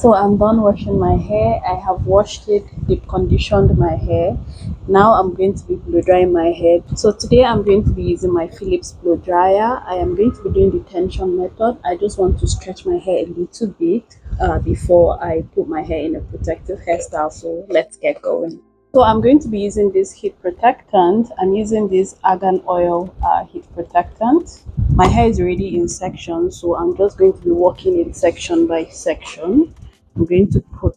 So I'm done washing my hair. I have washed it, deep conditioned my hair. Now I'm going to be blow drying my hair. So today I'm going to be using my Philips blow dryer. I am going to be doing the tension method. I just want to stretch my hair a little bit before I put my hair in a protective hairstyle. So let's get going. So I'm going to be using this heat protectant. I'm using this argan oil heat protectant. My hair is already in sections, so I'm just going to be working it section by section. I'm going to put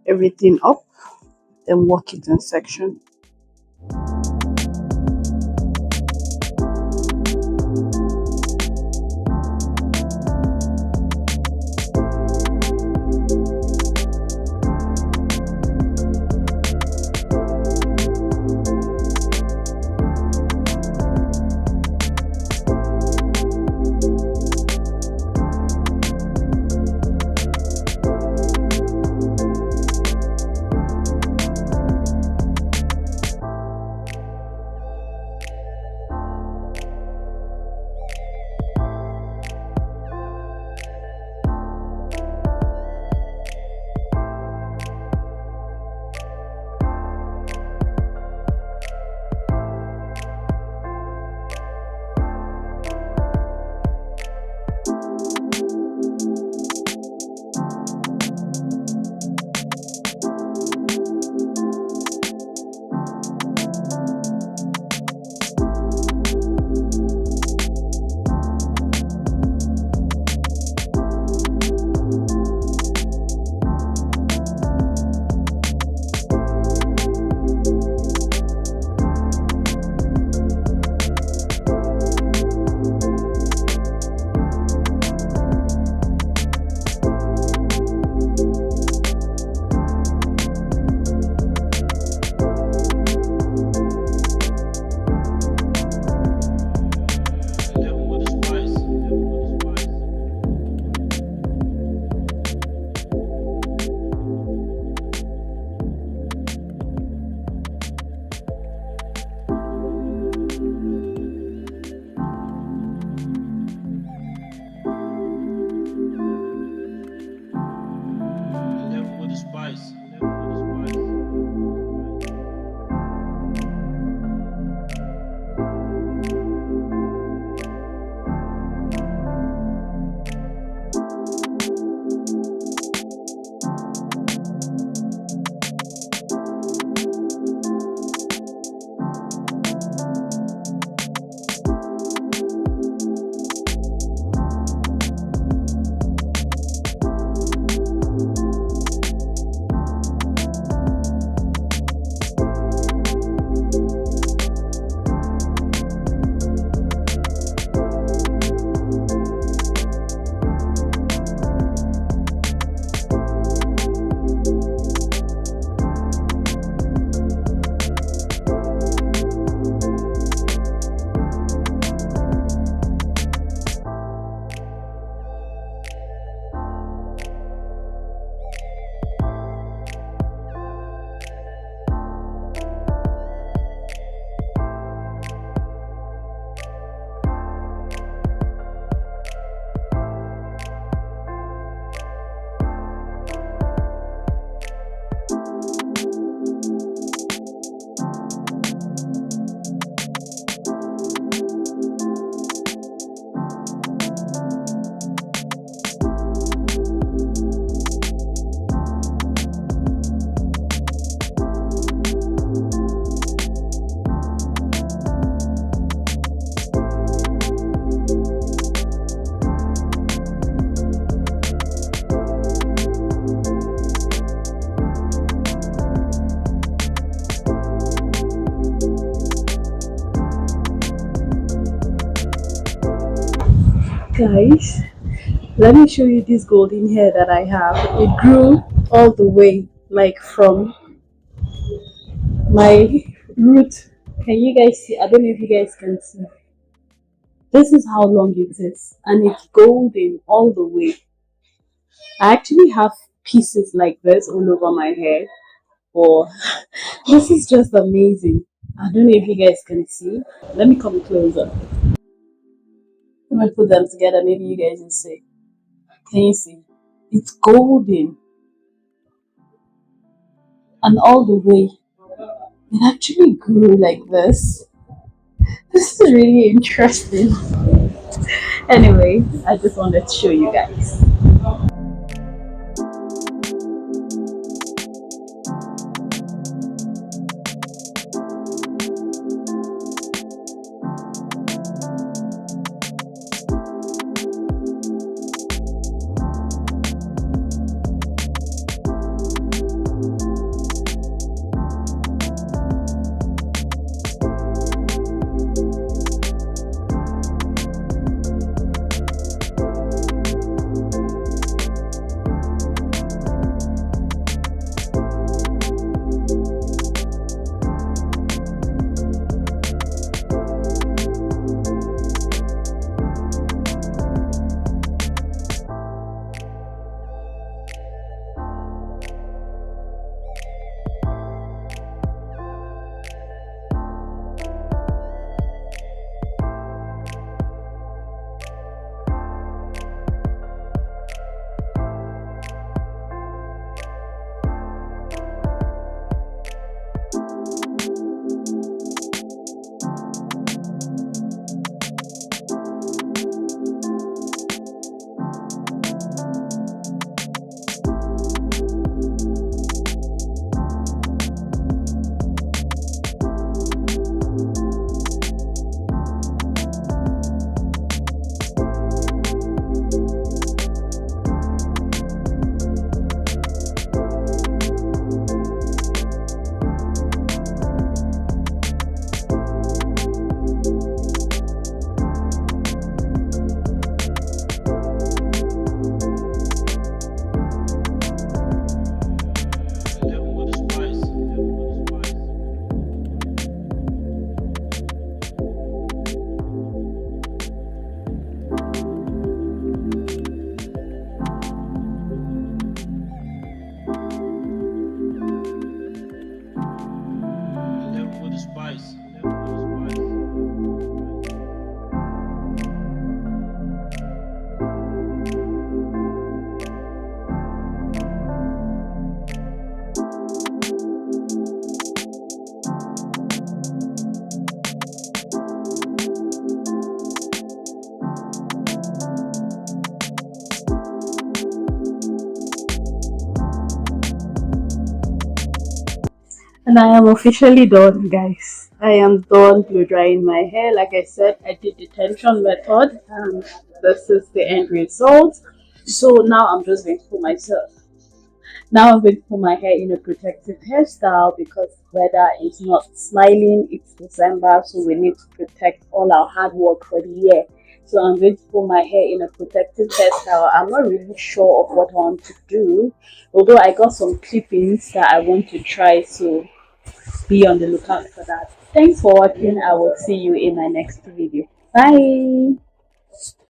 everything up, then work it in section. Guys, let me show you this golden hair that I have. It grew all the way, like from my root. Can you guys see? I don't know if you guys can see. This is how long it is, and it's golden all the way. I actually have pieces like this all over my hair. Or this is just amazing. I don't know if you guys can see. Let me come closer. Let me put them together. Maybe you guys will see. Can you see? It's golden and all the way. It actually grew like this. This is really interesting. Anyway, I just wanted to show you guys. And I am officially done, guys. I am done blow drying my hair. Like I said, I did the tension method, and this is the end result. So now I'm just going to put myself. Now I'm going to put my hair in a protective hairstyle because weather is not smiling. It's December, so we need to protect all our hard work for the year. So I'm going to put my hair in a protective hairstyle. I'm not really sure of what I want to do, although I got some clippings that I want to try. So be on the lookout for that. Thanks for watching. I will see you in my next video. Bye.